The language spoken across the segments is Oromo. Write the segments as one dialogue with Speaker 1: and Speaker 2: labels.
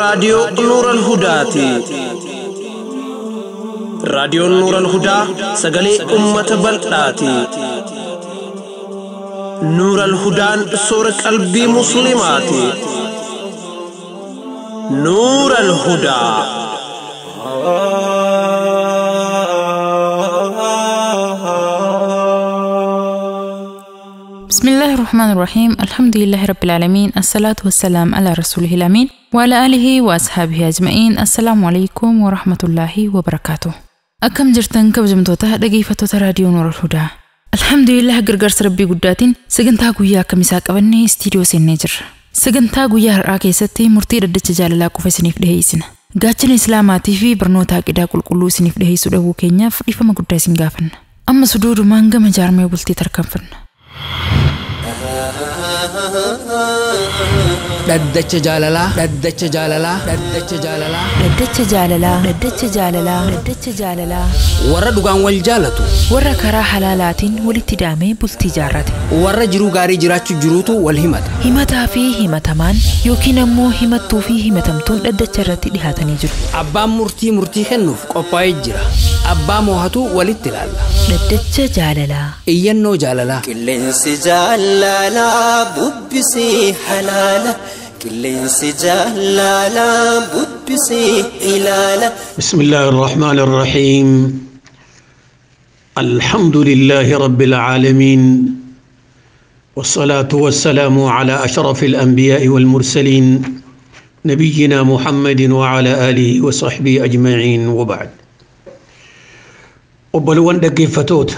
Speaker 1: راديو نور الهدى راديو نور الهدى سجلي أمة بلداتي نور الهدى سور قلبي مسلماتي نور الهدى
Speaker 2: بسم الله الرحمن الرحيم الحمد لله رب العالمين الصلاة والسلام على رسوله الأمين وعلى آله وأصحابه أجمعين السلام عليكم ورحمة الله وبركاته أكم جرتن كبجمتوتا دقيفتوتا راديو نور الهدى الحمد لله غرغرس ربي قداتين سجنتا قويا كميسا قبني استديو سنجر سجنتا قويا هرآ كيستي مرتي ردت جاللا كوفي سنيف دهيسن قاتشن إسلاماتي في برنوتا قدا قلقلو سنيف دهيسو دهو كينيا فريفا مقدا سنغافن أما سدود مانغا مجارمي بلتي تركنفن
Speaker 3: Daddacha jaalalaa daddacha jaalalaa daddacha jaalalaa
Speaker 2: daddacha jaalalaa daddacha jaalalaa daddacha jaalalaa
Speaker 3: warra dhugaan wal jaalatu
Speaker 2: warra karaa halaalaatiin walitti daamee bultii jaarrate
Speaker 3: warra jiruu gaarii jiraachuu jiruutu wal himata
Speaker 2: himataa fi himatamaan yookiin ammoo himattuu fi himatamtuun daddacha irratti dhihaatanii jiru
Speaker 3: abbaan murtii kennuuf qophaa'ee jira abbaa moohatu walitti ilaalla
Speaker 2: daddacha jaalalaa
Speaker 3: iyyannoo jaalalaa
Speaker 4: qilleensi jaalalaa bubbisii halaala qilleensi jaalalaa bubbisii ilaala
Speaker 5: بسم الله الرحمن الرحيم الحمد لله رب العالمين والصلاة والسلام على أشرف الأنبياء والمرسلين نبينا محمد وعلى آله وصحبه أجمعين وبعد وبلوان دقيفتوت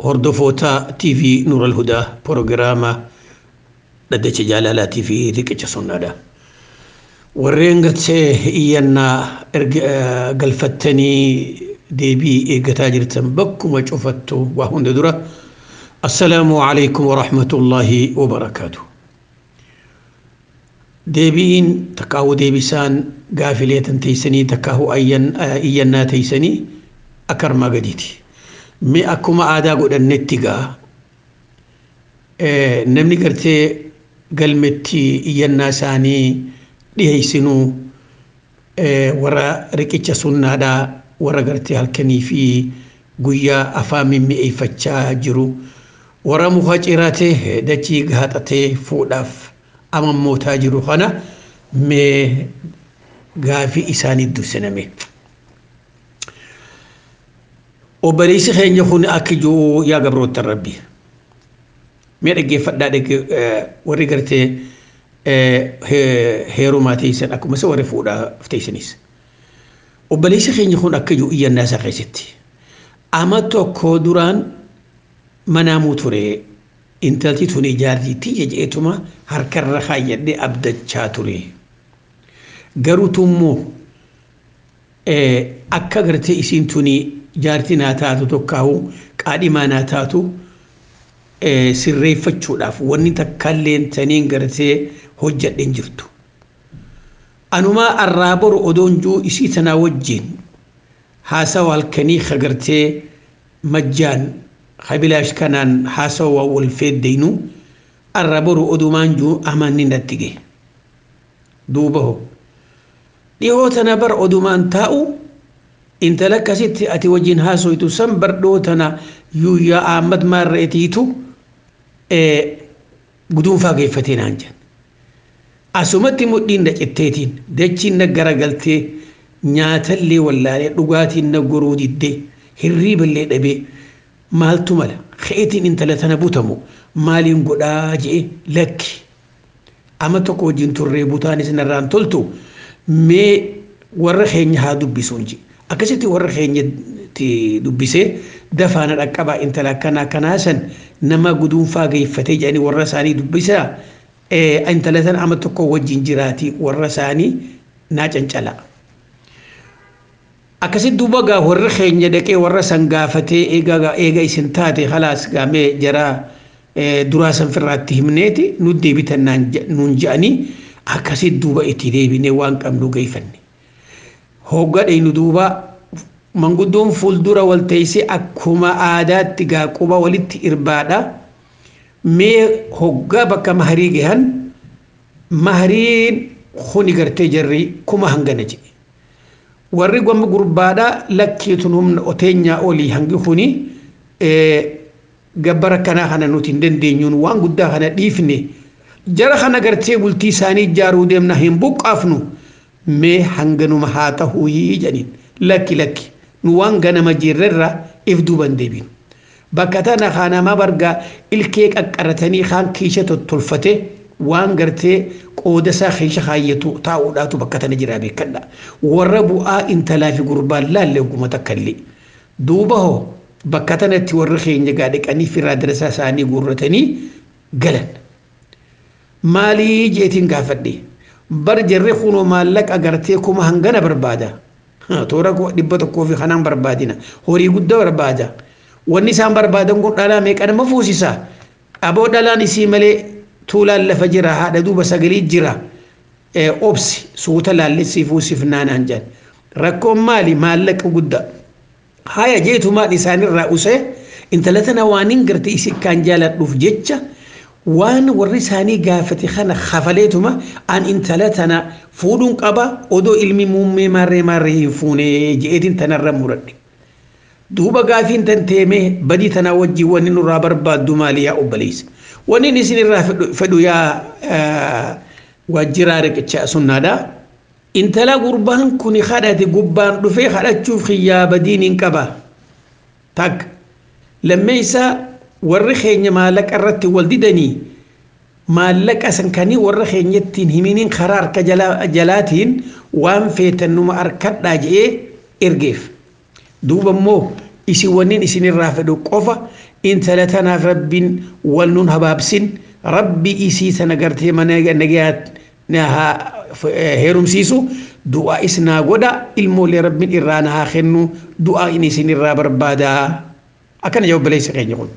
Speaker 5: هردفوتا تي في نور الهدى بروغراما لدى جالالة تي في ذيك سنادا ورينغت إيانا قلفتني ديبي إيقتاجر تنبكم وشوفتو وهون درة السلام عليكم ورحمة الله وبركاته ديبين تكاو ديبسان قافلية تيسني تكاو إيانا تيسني أكر ما قديتي مي أكما آدا قد النتيقا نمني قرتي قلمتي إيانا ساني dhiheysinu warra riqicha sunnaadha warra gartee halkanii fi guyyaa afaan mimmi'eeffachaa jiru warra muka ciratee dachii gaaxatee fuudhaaf amammootaa jiru kana mee gaafii isaanii dursiname obboleessi keenya kun akka jiru yaa gabroota rabbi mee dhaggeeffadhaa warri gartee heerumaa teessan akkuma isa warri fuudhaaf teessanis obboleessi keenya kun akka jiru iyyannaa isaa keessatti ama tokko duraan manaamuu ture intalti tun ijaartiitti jejeetuma harkarra kaayyadhee abdachaa ture garuutummoo akka gartee isiin tuni jaartii naa taatu tokkaawu qaadhimaa naa taatu sirreeffachuudhaaf wanni takkaalleen taniin gartee hojjadhen jirtu anumaa arraa boru odoonjuu isii tanaa wajjin haasawa halkanii kagartee majjaan kabilaash kanaan haasawa wal feeddeynu arraa boru odumaan juu amanni natti gahe duuba ho dhihoo tana bar odumaan taa'u intala akkasitti ati wajjin haasoytu san bar dhoo tana yuuyyaa ahmad maarreetiitu guduunfaa geeffatee naan jedhan asumatti mudhiin dacitteetiin dachiin na garagaltee nyaatallee wallaalee dhugaatiin na goruu diddee hirriiballee dhabee maaltu mala keetiin intala tana butamu maaliin godhaa jee lakki ama tokko wajjin turree butaan isinarraan toltu mee warra keenya haa dubbisuun je akkasitti warra keenyatti dubbisee dafaana dhaqqabaa intala akkanaa san nama guduunfaa geeffatee jedhanii warra isaanii dubbisaa intala tan ama tokko wajjin jiraati warra isaanii naa cancala akkasitti duuba gaa warra keenya dhaqee warra san gaafatee eega isin taate khalaas gaamee jaraa duraa san firraatti himneeti nu deebitan nuun je'anii akkasitti duuba itti deebinee waan qabnu geeffanne hoggadhe nu duuba manguddoon fuuldura wal teessee akkuma aadaatti gaa quba walitti irbaadha mee hoggaa bakka maharii gahan mahariin khuni gartee jarri kuma hangana jedhe warri gomma gurbaadha lakkiitun humna oteenyaa olii hangi khuni gabbara kana nuti hin dandeenyuun waan guddaa kana dhiifne jara kana gartee bultii isaanii ijaaruu deemna hin buqqaafnu mee hanganuma haa ta'uu jedhaniin lakki nu waan ganama jirrerra if duuban deebinu bakka tana kanama barga ilkee qaqqaratanii kaan kiisha tottolfate waan gartee qooda isaa kiisha kaayyatu taa'uudhaatu bakka tana jira beekadha warra bu'aa intalaa fi gurbaan laallee guma takkallee duuba hoo bakka tanatti warra keenya gaadhiqanii firaa darasaa isaanii guurratanii galan maalii jeetiin gaafadhe bar jarri kunoo maallaqa gartee kuma hangana barbaada toora 100 fi kanaan barbaadina horii guddaa barbaada wanni isaan barbaadan kun dhalaa meeqa nama fuusisa aboo dhalaan isii malee tuulaan lafa jira haadha duuba sagalii jira obsi suuta laallessii fuusif naanaan jedhan rakkoon maali maallaqa guddaa haya jeetumaan isaanirraa usee intala tana waan hin garte isi kan jaaladhuuf jecha waan warri isaanii gaafate kana khafaleetuma an intala tana fuudhuun qaba odoo ilmi muummee maarree hin fuune jeetiin tanarra muradhe duuba gaafiin tanteemee badii tana wajjii wanni nurraa barbaaddu maali yaa obboleessa wanni isinirraa fedhu yaa waajjiraa riqicha sunnaadha intala gurbaan kun kadhate gubbaan dhufee kadhachuuf xiyyaa badiin hin qaba tak lammeessa warri keenya maallaqa irratti wal didanii maallaqa sankanii warra keenyattiin himiniin karaa harka jalaatiin waan feetannuma harkadhaa jedhee ergeef duuba immoo isin wanniin isinirraa fedhu qofa intala tanaaf rabbiin wal nun habaabsin rabbi isii sana gartee mana nagayaat heerumsiisu du'aa isnaa godha ilmoolee rabbiin irraa na haa kennu du'aa inni isinirraa barbaadaa akkana jaa obboleessa keenya kun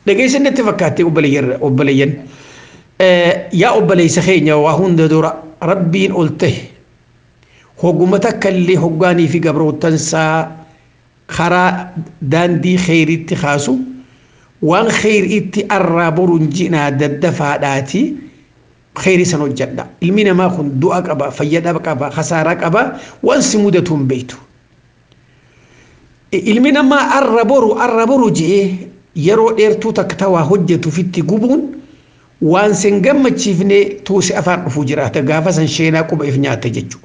Speaker 5: dhageessanitti fakkaattee obboleeyyan yaa obboleessa keenya waa hunda dura rabbiin ol ta'e hogguma takka illee hoggaanii fi gabrootansaa karaa daandii kheyriitti kaasu waan kheyriitti arraa boruun jinaa daddafaadhaati kheyri san hojjedha ilmi namaa kun du'a qaba fayyada qaba khasaaraa qaba waan si mudatuun beeytu ilmi namaa arra boru jee yeroo dheertuu takka tawaa hojjetu fitti gubuun waan sen gammachiifne tuusi afaan dhufuu jiraata gaafa san sheenaa quba if nyaata jechu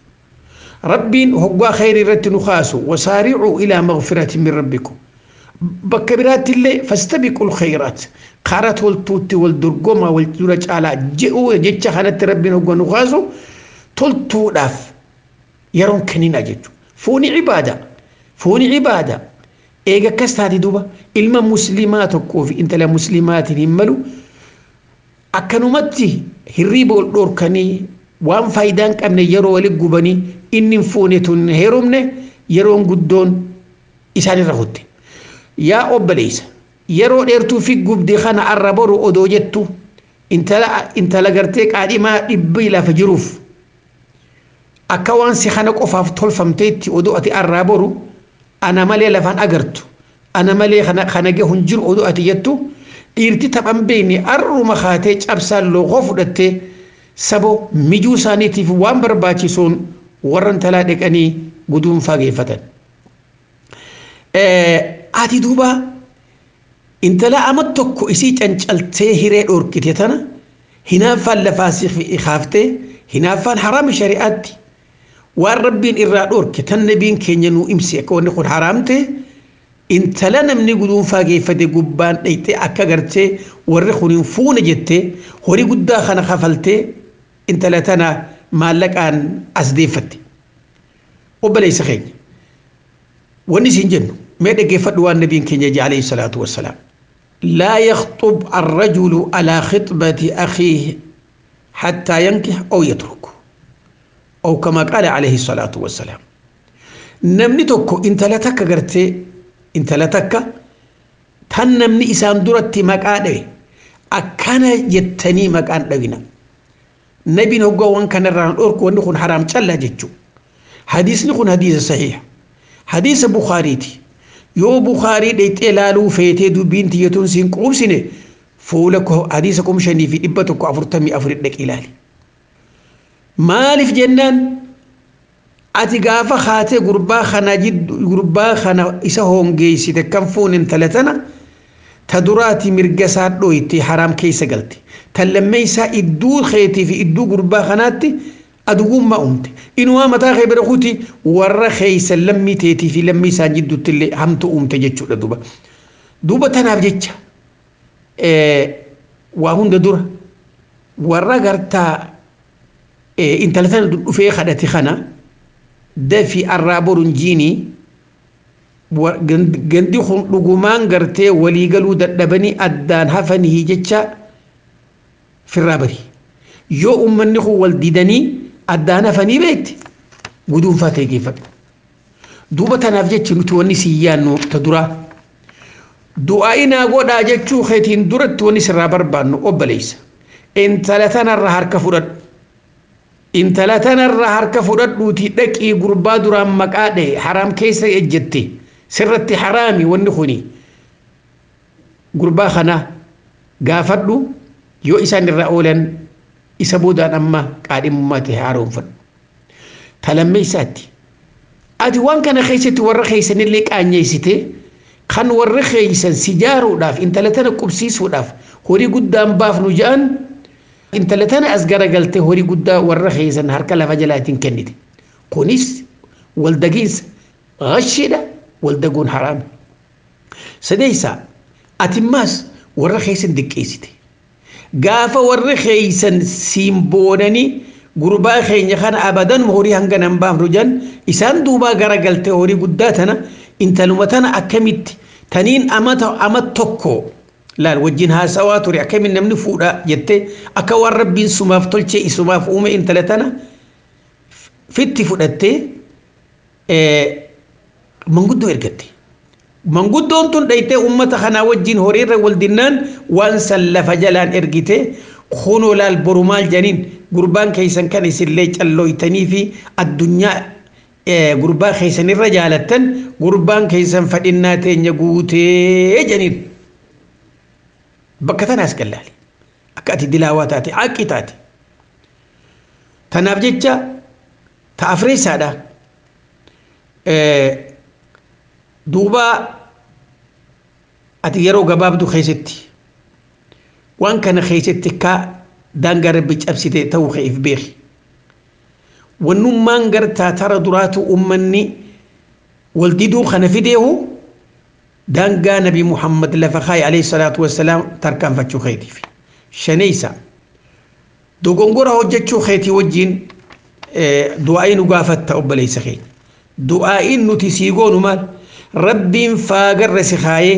Speaker 5: rabbiin hoggaa kheyri irratti nu kaasu wasaari'uu ilaa maghfirati min rabbikum bakka biraatti illee fastabiqul khayraat karaa toltuutti wal dorgoma wal dura caalaa je'uu jecha kanatti rabbiin hoggaa nu kaasu toltuudhaaf yeroon kennina jechu fuuni cibaada eega akkas taati duuba ilma muslimaa tokkoo fi intala muslimaatiin hin malu akkanumatti hirriiba ol dhoorkanii waan faayidaan qabne yeroo walitti gubanii inni hin fuune tun heerumne yeroon guddoon isaanirra kutte yaa obboleessa yeroo dheertuu fi gubdee kana arra boru odoo jettu intala gartee qaadhimaa dhibbi lafa jiruuf akka waan si kana qofaaf tolfamteetti odoo ati arraa boru ana malee lafaan agartu ana malee kana gahun jiru odoo ati jettu dhiirti taphan beeyni arruma kaatee cabsaan loogoo fudhattee sabo mijuu isaaniitiif waan barbaachisuun warra intalaa dhiqanii guduun fageeffatan. Ati duuba intala ama tokko isii cancaltee hiree dhoorkite tana hinaaffaan lafaasiif ikaaftee hinaaffaan haraami shari'aatti waan rabbiin irraa dhoorke tan nabiin keenya nuu imsi akka wanni kun haraamte intala namni guduun fageeffate gubbaan dhayxee akka gartee warri kun hin fuune jettee horii guddaa kana kafaltee intala tana maallaqaan as deeffatte obboleessa keenya wanni isin jennu mee dhaggeeffadhu waan nabiin keenya jedhe alayhi salaatu wassalaam لا يخطب الرجل على خطبة أخيه حتى ينكح أو يترك أو كما قال عليه الصلاة والسلام نمني توكو انت لا تكا قرتي انت لا تكا تنمني إسان درتي مقادة أكان يتني مقان دوينا نبي نوغو وان كان الران أوركو ونخون حرام تشلا جيجو حديث نخون حديث صحيح حديث بخاريتي yoo Bukhaarii dheeyxee ilaaluu feetee dubbiin tiyyatuun siin quubsine fuula hadiisa 5144 dhaqi ilaali. maaliif jennaan ati gaafa haatee gurbaa kana isa hongeessite kan fuun intala tana ta duraati mirga isaa dhooyte haraam keessa galte tan lammeessaa idduu keetii fi idduu gurbaa kanaatti adugummaa uumte inumaa mataa kee bira kuti warra keessa lammii teetii fi lammii isaa jidduutti illee hamtu uumte jechuudha duuba tanaaf jecha waa hunda dura warra gartaa intala tana dhufee kadhate kana dafi arraa boruun jiinii gandi kun dhugumaan gartee waliigaluu dadhabanii addaan hafanii jecha firraa bari yoo ummanni kun wal didanii addaan hafanii beekte guduunfaa ta'e geeffadhu duuba tanaaf jecha nuti wanni si yaannu ta duraa du'aa'inaa godhaa jechuu keetiin duratti wanni sirraa barbaannu obboleessa intala tanarra harka fudhadhu intala tanarra harka fudhadhuutii dhaqii gurbaa duraan maqaa dhahe haraam keessa ejjette sirratti haraami wanni kuni gurbaa kana gaafadhu yoo isaan irraa oolan isa boodaan amma qaadhimummaa ta'e haaromfadhu talammeessaatti ati waan kana keessatti warra keessanillee qaanyeessite kan warra keessan si jaaruudhaaf intala tana qubsiisuudhaaf horii guddaan baafnu ja'an intala tana as garagalte horii guddaa warra keessan harka lafa jalaatiin kennite kunis waldagiinsa gashiidha waldaguun haraami sadeessaa atimmaas warra keessan diqqeessite gaafa warra keessan siin boonanii gurbaa keenya kana abadan horii hanga nan baafnu jan isaan duubaa garagalte horii guddaa tana intaluma tana akkamitti taniin ama tokko laal wajjin haasawaa ture akkamiin namni fuudha jette akka waan rabbiin sumaaf tolchee isumaaf uume intala tana fitti fudhattee manguddoo ergatte manguddoon tun dhaytee ummata kanaa wajjin horiirra wal dinnaan waan san lafa jalaan ergite kunoo laal boru maal janiin gurbaan keessan kan isillee callooytanii fi addunyaa gurbaa keessanirra jaalattan gurbaan keessan fadhinnaa teenya guutee janiin bakka tanaas gallaali akka ati dilaawaa taate aqii taate tanaaf jecha ta afreessaadha duuba ati yeroo gabaabdu keessatti waan kana keessatti ka daangaa rabbi cabsite ta'uu keef beeki wannummaan gartaa tara duraatu ummanni wal diduu kana fideehu دانغا نبي محمد لفخاي عليه الصلاة والسلام تركان فتشو خيتي في شنيسا دوغونغورا هجتشو خيتي وجين دعائي نقافت تأب ليس خيت دعائي نتسيقون مال ربي فاقر رسخاي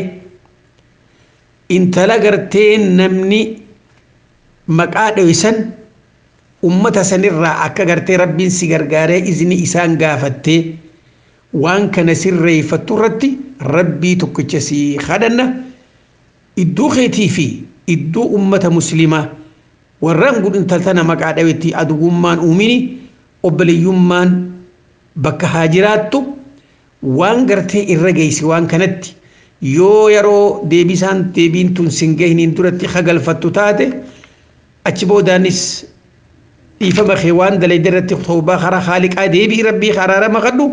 Speaker 5: انت لقرتين نمني مقاد ويسن أمتا سنرى أكا قرتي ربي سيقرقاري إذني إسان قافتي وان كان سري فترتي ربي تكتشسي خدنا إدو خيتي في إدو أمة مسلمة والرنقل انتلتنا مقعد أويتي أدو أمان أميني أبلي يمان بك هاجراتو وان قرتي الرقيسي وان كانت يرو ديبسان ديبين تنسنجين انترتي خقل فتتاتي أجبو دانس إفا خيوان دلي درتي خطوبا خرا خالق ديبي ربي خرارا مغدو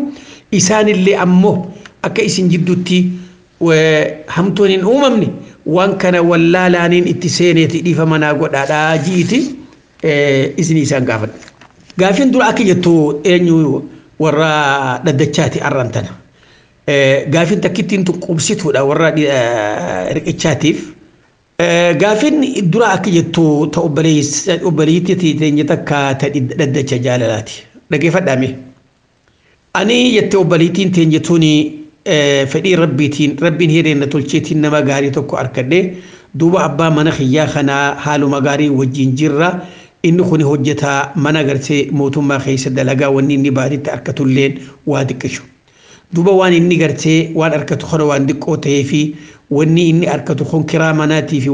Speaker 5: إسان اللي أمه أكا إسن جدوتي وهمتونين أممني وان كان ولا لانين اتسينيتي ديفا مناقود على جيتي إسن إسان قافن دول أكي جتو إنيو ورا ددتشاتي أرانتنا قافن تكتين تقوبسيتو دا ورا ركتشاتيف قافن دول أكي جتو تأبليتي تنجتك تددتش جالالاتي لكيف دامي أني يتوبليتين تنجتوني فدي ربيتين ربين هيرين نتولشيتين نما غاري توكو أركده دوبا أبا منخيا خنا حالو مغاري وجين جرة إنو خوني هجتا منغرتي موتو ما خيس دلغا واني نباري تأركتو اللين وادكشو دوبا وان إني غرتي وان أركتو خنا وان دكو تيفي واني إني أركتو خون كراماناتي في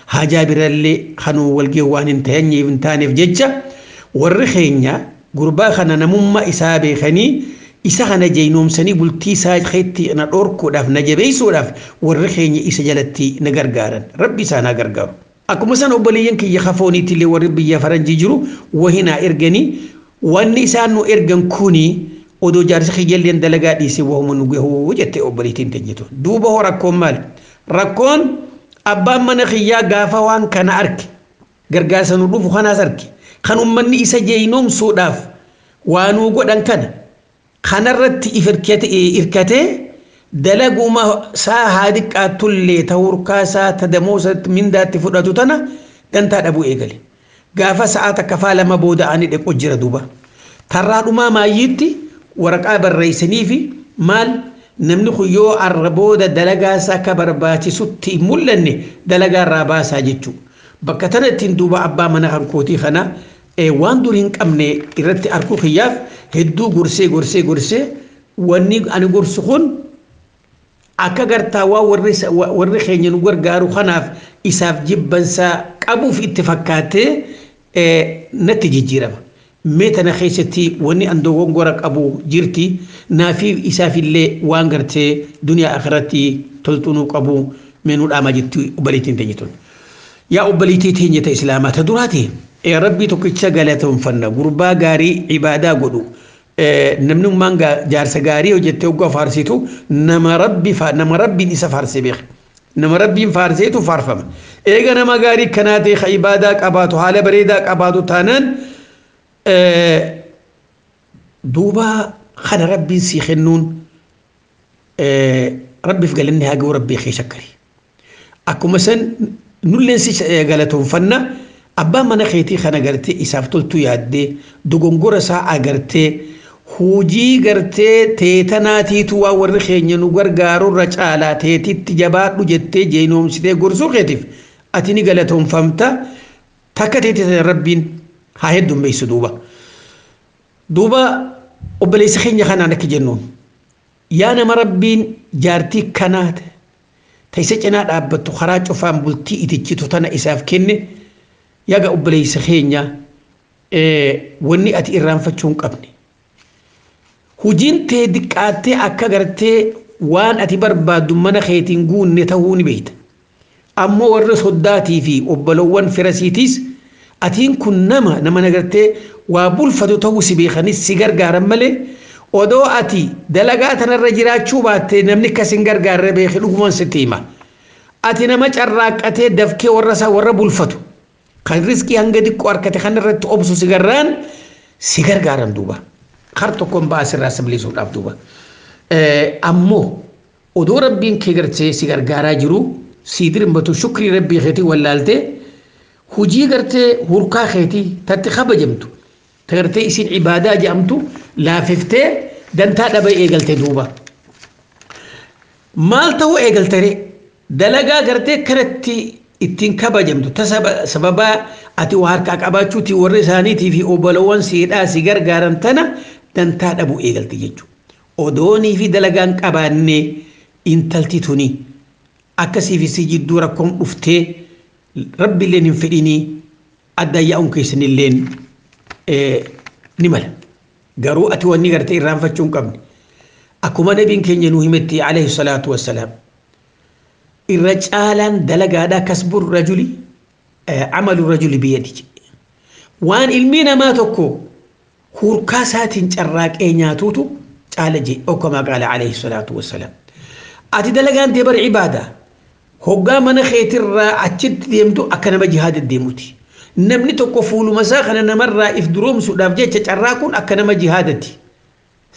Speaker 5: حاجابر اللي خنو والجي وان انتهني انتاني في ججة والرخينيا غربا خنا نمما إسابي خني إساغنا جينوم سني بلتي ساج خيتي أنا أوركو داف نجبي سوداف والرخيني إسجلتي نغرغارن ربي سانا غرغارو akkuma san obboleeyyan kiyya kafooniitti illee warri biyya faranjii jiru wahinaa erganii wanni isaan nu ergan kuni odoo jaarsa kiyyalleen dalagaa dhiisee wahuma nu gahuu jettee obboleettiin teenyitu duuba hoo rakkoon maali rakkoon abbaan mana kiyyaa gaafa waan kana arge gargaarsa nu dhufu kanaas arge kan ummanni isa jeeyinoomsuudhaaf waanuu godhan kanarratti irkatee dalaguma saa haadiqqaattullee ta'urkaasaa tadamoosa mindaatti fudhatu tana dantaa dhabuu eegale gaafa sa'aata kafaa lama booda'anii dheqoo jira duuba tarraa dhumaa maayyiitti waraqaa barreessanii fi maal namni kun yoo arra booda dalagaasaa akka barbaachisutti hin mul'anne dalagaarraa baasaa jechuudha. Bakka tanattiin duuba abbaa mana kan kootii kana waan dur hin qabne irratti arkuu kiyyaaf hedduu gorsee wanni ani gorsu kun akka gartaa waa warri keenya nu gargaaru kanaaf isaaf jibbansaa qabuuf itti fakkaatee natti jijjiirama. Mee tana keessatti wanni an dogongora qabu jirti naafi isaafillee waan gartee duniyaa akhiratti tolxunuu qabu meenuu dhaama jetti obboleettiin teenyitun. Yaa obboleettii teenyita islaamaa ta duraati rabbii tokkicha galatoonfanna gurbaa gaarii ibaadaa godhu namni ummaan jaarsa gaarii hojjettee oggaa faarsitu nama rabbiin isa faarsee beeka. Nama rabbiin faarseetu faarfama. Eega nama gaarii kanaa ta'e ibaadaa qabaatu haala bareedaa qabaatu taanaan دوبا خنا ربي سيخنون ربي في قالني هاجو ربي خي شكري أكو مثلا نولن سي قالتهم فنا أبا ما نخيتي خنا قرتي إسافتلتو يادي دوغونغورا ساعة قرتي هوجي قرتي تيتناتي توا ورخين ينوغر غارو رجالا تيتي تجابات لجتي جينوم سيتي قرسو خيتف أتيني قالتهم فهمتا تكتي ربين هاهد دميس دوبا وبليس خين يخانا نك جنون يا نما ربين جارتي كانت تيسجنات أبتو خراج وفام بلتي إتجتو تنا إساف كني يا وبليس خين يا وني أتي إيران فتشون قبني هجين تدكاتي أكغرتي وان أتي برباد من خيتين جون نتهوني بيت أما ورس هداتي في وبلوان فرسيتيس أتين كن نما نغرتي وابول فتو توسي بيخانيس سيجار غارم ملي ودو أتي دلقاتنا الرجلات شوبات نمني كسنجر غار بيخي لقمان ستيمة أتي نمج الراك أتي دفكي ورسا وربول فتو كان رزقي هنگدي كواركتي خان رت أبسو سيجاران سيجار غارم دوبا خارتوكم باسر راسم ليسو راب دوبا أمو ودو ربين كيغرتي سيجار غارا جرو سيدر مبتو شكري ربي خيتي والالتي هجي غرتي هوركا خيتي تتخبا جمتو تغرتي إسين عبادة جامتو لا ففتي دانتا دبا إيغلتي دوبا مالتو إيغلتري دلقا غرتي كرتي اتين كبا جامتو سببا أتي واركا كباچو تي ورساني تي في أوبالوان سيدا سيغر غارنتنا دانتا دبو إيغلتي جيجو ودوني في دلقان كباني انتلتي توني أكسي في سيجد دوركم أفتي ربي اللي ننفئني أدى يأون كيسن اللين نمال قارو أتواني قرتي إرام فتشون قبني أكما نبين كن ينوهمتي عليه الصلاة والسلام الرجالا دلقا دا كسب الرجل عمل الرجل بيدي وان المينا ما تكو هوركاسات جراك ايناتوتو تعالجي أو كما قال عليه الصلاة والسلام أتي دلقان ديبر عبادة هوغا من خيتر أتشد ديمتو أكنا جهاد الديموتي نمني توكو فولو مساخنا نمر إفدروم سوداف جيتش تراكون أكنا جهادتي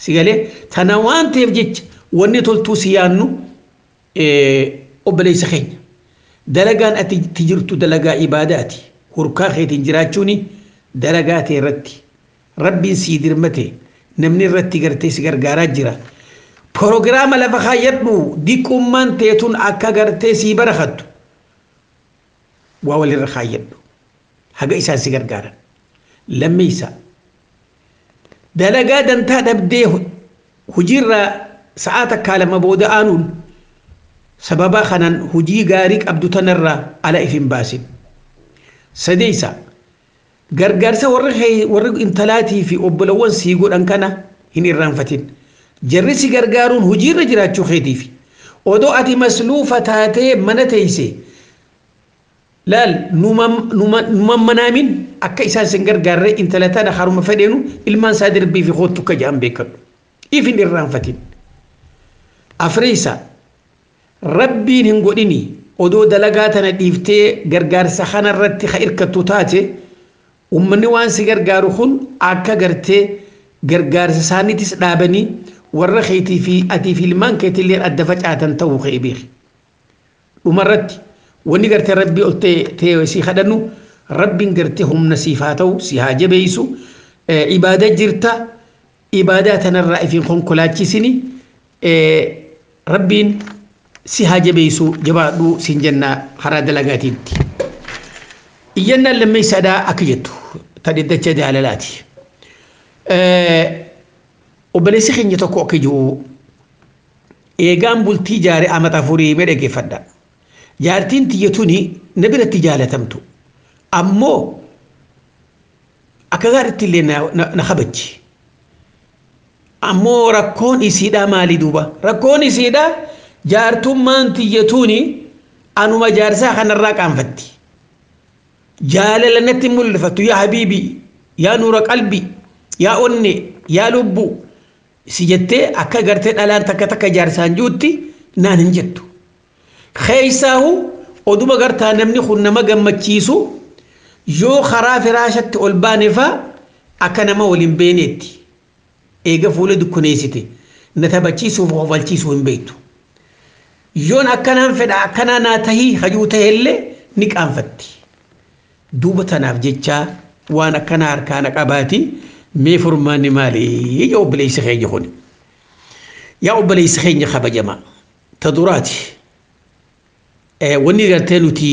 Speaker 5: سيغالي تنوان تيف جيتش وني تولتو سيانو أبلي سخين دلقان أتي تجرتو دلقا عباداتي هركا خيت انجراتشوني دلقاتي رتي ربي سيدر متي نمني رتي قرتي سيغر غارات جرا بروغرام لفخا يبنو ديكم من تيتون أكا قرتي سيبر خدو واولي رخا يبنو haga isaa si gargaaran lammeessa dalagaa dantaa dhabdee hojiirra sa'aata kaalama booda aanuun sababa kanaan hojii gaarii qabdu tanarraa ala ifin baasin sadeessa gargaarsa warri intalaatii fi obbolawwan sii godhan kana hin irraanfatin jarri si gargaaruun hojiirra jiraachuu keetiif odoo ati masluufa taatee mana teeyse laal numan manaamin akka isaan sin gargaarre intalataadha haruma fedheenu ilmaan isaa dirbii fi hoottu ka ja'an beekadhu ifin irraanfatin afriisa rabbiin hin godhini odoo dalagaa tana dhiiftee gargaarsa kanarratti ka irkattu taate ummanni waan si gargaaru kun akka gartee gargaarsa isaaniitis dhaabanii warra keetii fi atii fi ilmaan keetillee adda facaatan ta'uu kee beeki dhumarratti wanni gartee rabbii ol ta'e si kadhannu rabbiin gartee humna siif haa ta'u si haa jabeessu ibaada jirta ibaadaa tanarraa ifin konkolaachisini rabbiin si haa jabeessu jabaadhu siin jenna karaa dalagaatiitti iyyannaan lammeessaadhaa akka jettu tadiddacha jaalalaati obboleessi keenya tokko akka jiru eegaan bultii jaare amata afurii mee dhaggeeffadha jaartiin tiyyatuni na biratti jaalatamtu ammoo akka gaaritti illee na kabachi ammoo rakkoon isiidhaa maalii duuba rakkoon isiidhaa jaartummaan tiyyatuni anuma jaarsaa kanarraa qaanfatti jaalala natti mul'ifattu yaa habiibi yaa nuura qalbi yaa onne yaa lubbu si jettee akka gartee dhalaan takka jaarsaan juutti naan hin jettu keeysaahu oduma gartaa namni kun nama gammachiisu yoo karaa firaashatti ol baanefa akka nama waliin beeneetti eega fuula dukkuneessite na taphachiisuuf qofalchiisuu hin beektu yoon akkanaan fedha akkanaa naa tahii hajuu ta'ellee ni qaanfatti duuba tanaaf jechaa waan akkanaa harkaana qabaati mee furmaanni maalii yaa obboleessi keenya kun yaa obboleessi keenya kabajamaa ta duraati wanni gartee nuti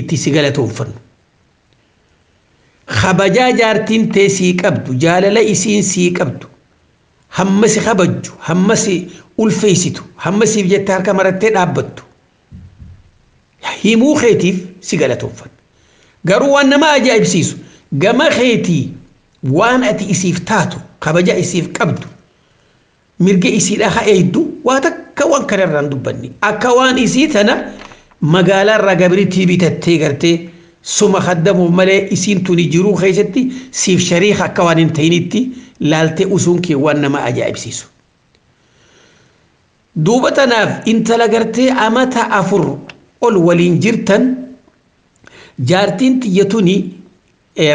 Speaker 5: itti si galatoonfannu kabajaa jaartiin tee sii qabdu jaalala isiin sii qabdu hamma si kabajju hamma si ulfeessitu hamma siif jettee harka marattee dhaabbattu himuu keetiif si galatoonfannu garuu waan nama ajaa'ibsiisu gama keetii waan ati isiif taatu kabaja isiif qabdu mirga isiidha haa eeddu waa takka waan kanarraan dubbanni akka waan isii tana magaalaa irraa gabriitii bitattee gartee suma kaddamuuf malee isiin tuni jiruu keessatti siif shariika akka waan hin ta'initti laaltee usuun kee waan nama ajaa'ibsiisu. Duuba tanaaf intala gartee amata afur ol waliin jirtan jaartiin tiyyatuni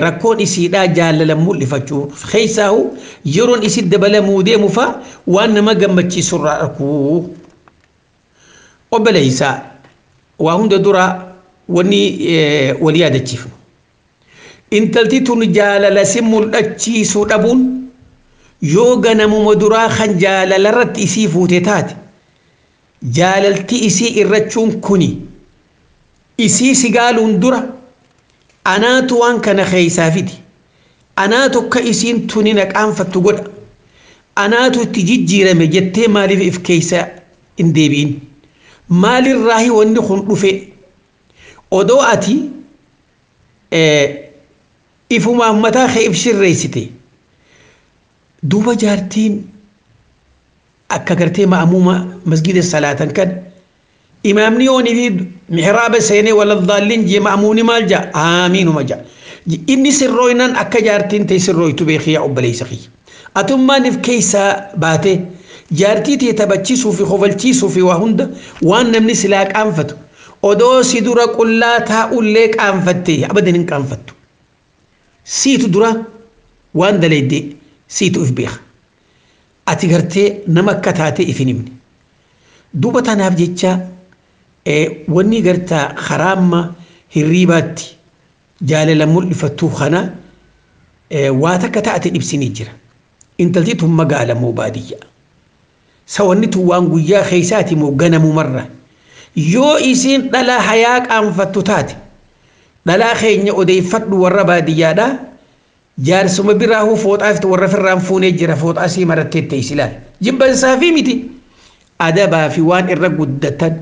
Speaker 5: rakkoon isiidhaa jaalala mul'ifachuuf keessaahu yeroon isi dabalamuu deemu fa waan nama gammachiisurraa dhaquu obboleessaa waa hunda dura wanni walii yaadachiifnu intalti tun jaalala si mul'achiisuu dhabuun yoo ganamuma duraa kan jaalala irratti isii fuute taate jaalalti isii irrachuun kuni isii si gaaluun dura anaatu waan kana keessaa fidi anaatu akka isiin tuni naqaanfattu godha anaatu itti jijjiirame jettee maaliif if keessa hin deebiin maalirraahi wanni kun dhufe odoo ati ifumaaf mataa kee if shirreessite duuba jaartiin akka gartee ma'amuuma masgida salaatan kan imaamni yoonii fi mihraaba seenee wala dhaalliin jee ma'amuuni maal jaa aamiinuma jaa inni sirrooynan akka jaartiin ta'e sirrooytu beekii yaa obboleessa kiyya atummaaniif keessaa baate jaartii ta'e taphachiisuu fi kofalchiisuu fi waa hunda waan namni silaa qaanfatu odoo si dura qullaa taa'ullee qaanfatte abadan hin qaanfattu siitu dura waan daleeddee siitu if beeka ati gartee nama akka taate if hin himne duuba tanaaf jecha wanni gartaa karaamma hirriibaatti jaalala mul'ifattuu kana waa takka taate dhibsinii jira intalti tun magaala moo baadiyyaa sawanni tun waan guyyaa keessaati moo ganamuu marra yoo isiin dhalaa hayaa qaanfattu taate dhalaa keenya odeeffadhu warra baadiyyaadhaa jaarsuma biraahuu fooxaafti warra firraan fuunee jira fooxaa sii marattee ta'is ilaal jibbansaa fi miti adabaa fi waan irra guddatan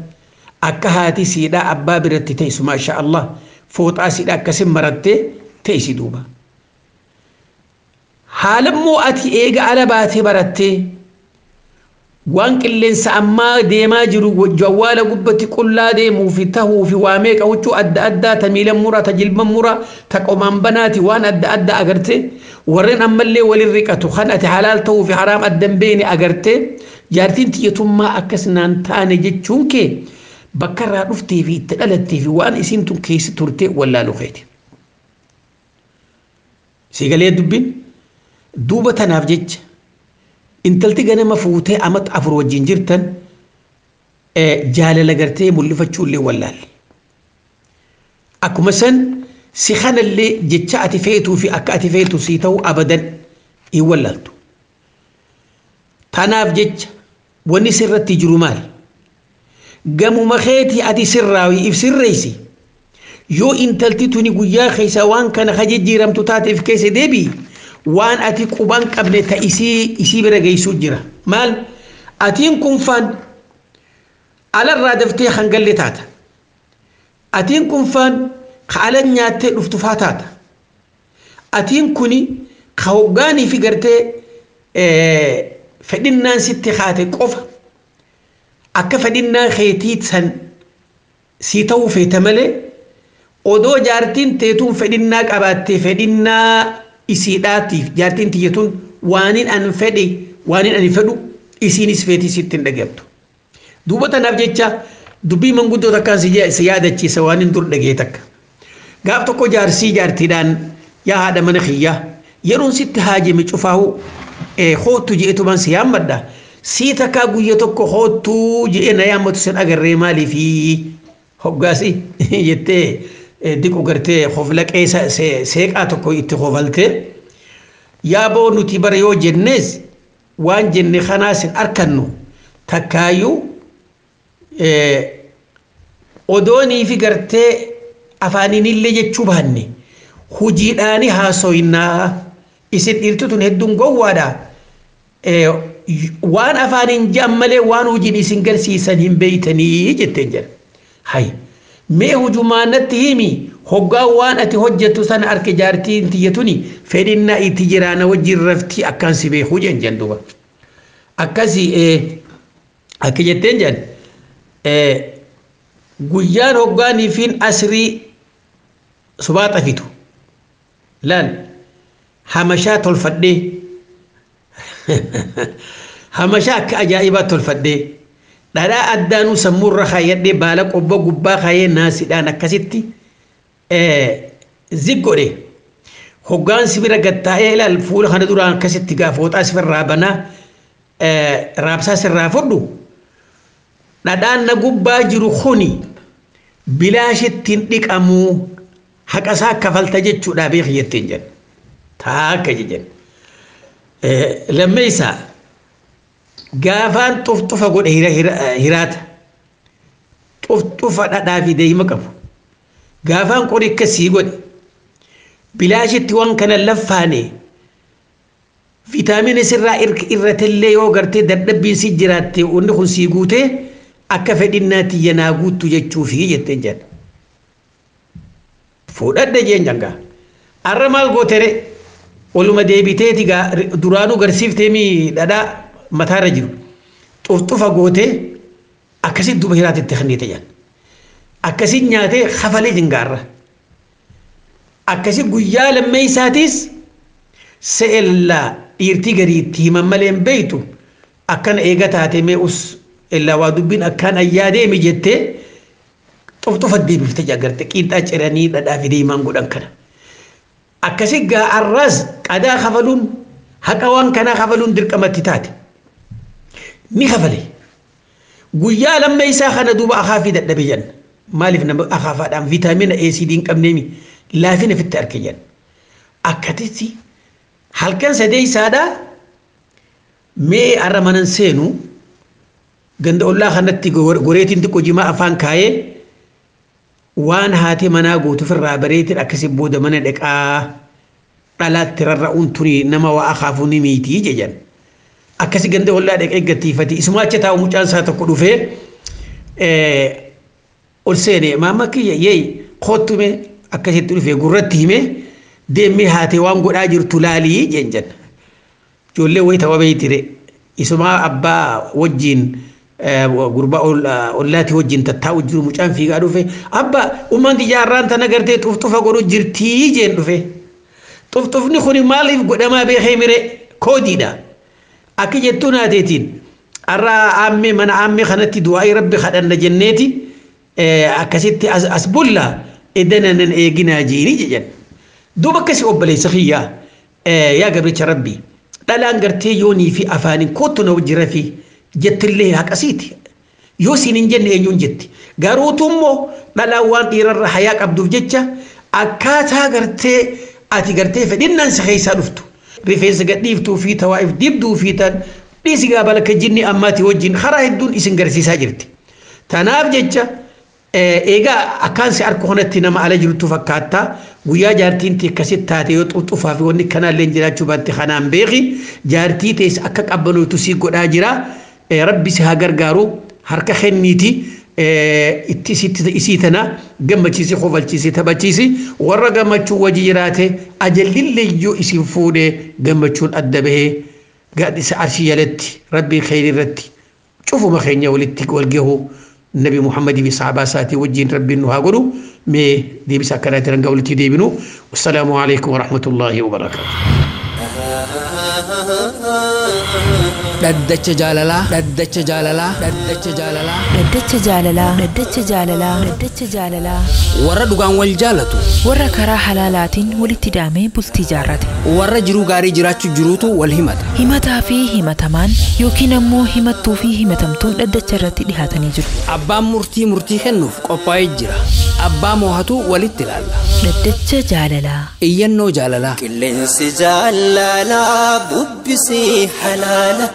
Speaker 5: akka haati siidhaa abbaa biratti ta'isu maasha Allah fooxaa siidhaa akkasin marattee ta'isi duuba haalammoo ati eega ala baatee barattee waan qilleensa ammaa deemaa jiru jawwaala gubbatti qullaa deemuu fi tahuu fi waa meeqa huccuu adda addaa ta miilan mura ta jilban mura ta qomaan banaati waan adda addaa agarte warreen ammallee walin riqatu kan ati halaal tahuu fi haraam addan beene agarte jaartiin xiyyatummaa akkas naan taane jechuun kee bakka irraa dhuftee fi itti dhalattee fi waan isiin tun keessa turte wallaalu keeti. Sigalee dubbin duuba tanaaf jecha intalti ganama fuutee amat afur wajjin jirtan jaalala gartee mul'ifachuullee wallaalle. Akkuma san si kanallee jecha ati feetuu fi akka ati feetu sii ta'u abadan hin wallaaltu. Tanaaf jecha wanni sirratti jiru maali? Gamuma keetii ati sirraawii if sirreessi. Yoo intalti tuni guyyaa keessa waan kana hajijjiiramtu taateef keessa deebii. Waan ati quban qabne ta isii bira geessu jira maal atiin kun faan alarraa daftee hangalle taata atiin kun faan kaalan nyaattee dhuftu faa taata atiin kuni ka hoggaanii fi gartee fedhinnaan sitti haate qofa akka fedhinnaa keetii san sii ta'uu feeta malee odoo jaartiin teetuun fedhinnaa qabaattee fedhinnaa isiidhaatiif jaartiin tiyyatuun waanin an fedhe waanin ani fedhu isiinis feetii sitti hin dhageettu. Duuba tanaaf jecha dubbii manguddoo takkaan si yaadachiisa waanin dur dhagee takka. Gaaf tokko jaarsii jaartiidhaan yaa haadha mana kiyyaa yeroon sitti haajame cufaahu hoottu je'etumaan si yaammadha. Sii takkaa guyya tokko hoottuu je'ee na yaammatu sen agarree maaliifi hoggaasi jettee diqu gartee hoflaqee seeqaa tokko itti hofaltee yaaboo nuti bara yoo jennees waan jenne kanaas hin arkannu takkaayyuu odoonii fi gartee afaaniinillee jechuu baanne hujiidhaani haasoyinaa isin dhiirtutun hedduun gowwaadha waan afaaniin je'an malee waan hujiin isin garsiisan hin beeytanii jetteen jedha hay mee hujumaanatti himi hoggaa waan ati hojjettu sana arke jaartiin tiyyatuni fedhinnaa itti jiraana wajjin raftii akkaan si beekuu jen duba akkasi akka jetteen jen guyyaan hoggaanii fiin asrii subaa xafitu laal hamashaa tolfadhee hamashaa akka ajaa'ibaa tolfadhee dhadhaa addaanuu sammuurra kaayyadhee baala qobba gubbaa kaayyee naasiidhaan akkasitti ziggodhe hoggaan sibira gattaa'ee ilaal fuula kana duraan akkasitti gaafooxaa sifirraa banaa raabsaa sirraa fudhu dhadhaan na gubbaa jiru kuni bilaashittiin dhiqamuu haqasaa kafalta jechuudha beek jetteen jedha taakka jedhan lammeessaa gaafaan xufxufa godhe hiraata xufxufa dhadhaa fi deema qabu gaafaan qori akkasii godhe bilaashitti waan kana laffaane viitaamiina sirraa irratillee yoo gartee dadhabbiin si jiraatte wanni kun sii guutee akka fedhinnaatti yanaa guuttu jechuufi jetteen jedha fuudhadha jeen jangaa arra maal gootere waluma deebiteeti duraanuu garsiiftee dhadhaa mataarra jiru xufxufa gootee akkasitti duba hiraatitti kanniite jedhan akkasitti nyaatee hafalee jingaarra akkasitti guyyaa lammeessaatiis se'ellaa dhiirtii gariitti himan malee hin beeytu akkana eega taate mee us illaa waa dubbiin akkaan ayyaa deemi jettee xufxufa deebifte jagarte qiinxaa ciranii dhadhaa fi deemaan godhan kana akkasitti gaa arraas qadaa kafaluun haqa waan kanaa kafaluun dirqamatti taate ni kafale guyyaa lammeessaa kana duuba akaafii dadhabe jedhan maaliif nama akaafaadhaan viitaamiina ACD hin qabneemi laafina fitti arke jedhan akkatitti halkan sadeessaadha mee arra manan seenu ganda ollaa kanatti goreetiin xiqqoo jimaa afaan kaayee waan haati manaa gootuuf irraa bareetiin akkasii booda mana dhaqaa dhalaatti rarra'uun tuni nama waa akaafu ni miitii jedhan akkasii ganda ollaa dhaqee gattiifati isuma achi taa'u mucaan isaa tokko dhufee ol seene maama kiyya yeey koottume akkasitti dhufee gurratti himee deemee haatee waan godhaa jirtu laalii jeen jenna ijoollee wayii ta'uu beeytire isuma abbaa wajjin gurba ollaati wajjin tattaa'u jiru mucaan fiigaa dhufe abbaa ummanti jaarraan tana gartee xufxufa godhu jirtii jeen dhufe xufxufni kuni maaliif godhamaa beekee mire koodiidha akka jettuu naateetiin arraa ammee mana ammee kanatti du'aa'ii rabbi kadhanna jenneeti akkasitti as bulla edanan eeginaa jiini jedhan duuba akkasi obboleessa kiyyaa yaa gabricha rabbi dhalaan gartee yoonii fi afaanin kootu na wajjira fi jettillee haqasiiti yoo siin hin jenne eenyuun jetti garuutu immoo dhalaan waan dhiirarra hayaa qabduuf jecha akkaataa gartee ati gartee fedhinnaan si keessaa dhuftu rifeensa gadhiiftuu fi tawaa'if dibduu fi tan dhiisi gaabala ka jinni ammaati wajjin karaa hedduun isin garsiisaa jirti tanaaf jecha egaa akkaan si harka kanatti nama ala jirtu fakkaattaa guyyaa jaartiin tee akkasitti taate yoo xuxxufaa fi wanni kanaallee jiraachuu baatte kanaan beeki jaartii tees akka qabbanootu si godhaa jira rabbi si haa gargaaru harka kenniiti itti isii tana gammachiisi kofalchiisi taphachiisi warra gammachuu wajji jiraate ajallillee yoo isin fuudhee gammachuun adda bahee gaadhisa arshii jalatti rabbii khayrii irratti cufuma keenya walitti walgahu النبي محمد في صحابة ساتي وجين ربي إنه هاقولوا مي دي بس أكلات رنقولتي دي بنو والسلام عليكم ورحمة الله وبركاته
Speaker 3: Daddacha jaalalaa daddacha jaalalaa daddacha jaalalaa
Speaker 2: Daddacha jaalalaa Daddacha jaalalaa Daddacha jaalalaa
Speaker 3: warra dhugaan wal jaalatu
Speaker 2: warra karaa halaalaatiin walitti hidhamee bultii jaarrate
Speaker 3: warra jiruu gaarii jiraachuu jiruutu wal himata
Speaker 2: himataa fi himatamaan yookiin ammoo himattuu fi himatamtuun daddacha irratti dhihaatanii jiru
Speaker 3: abbaan murtii kennuuf qophaa'ee jira abbaa moohatu walitti ilaalla
Speaker 2: Daddacha jaalalaa
Speaker 3: iyyannoo jaalalaa
Speaker 4: qilleensi jaalalaa bubbisii halaala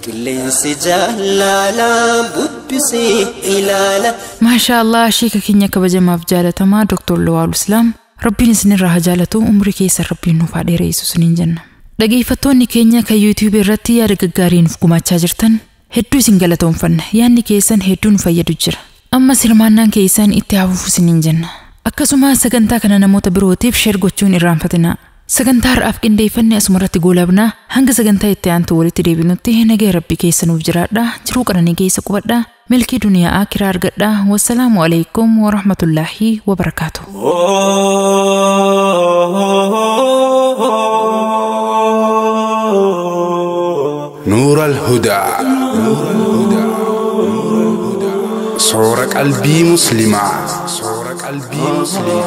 Speaker 4: qilleensi jaalalaa bubbisii ilaala
Speaker 2: maashaa Allah sheeka keenya kabajamaaf jaalatamaa Dr. Lawal Islam rabbiin isinirraa haa jaalatu umrii keessa rabbiin nuuf haa dheereessu isiniin jenna dhageeffattoonni keenya kan YouTube irratti yaada gaggaarii nuuf gumaachaa jirtan hedduu isin galatoomfanna yaadni keessan hedduu nu fayyadu jira ammas hirmaannaan keessan itti haa fufu isiniin jenna akkasumas sagantaa kana namoota birootiif sheer gochuun irraanfatina sagantaa har'aaf qindeeffanne asumarratti goolabnaa hanga sagantaa itti aantu walitti deebinutti nagaa rabbii keessa nuuf jiraadha jiruu qananii keessa qubadha milkii duniyaa akiraa argadha wassalaamu alaykum wa rahmatullaahi wa barakaatuh
Speaker 6: نور الهدى صور قلبي مسلمة صور قلبي مسلمة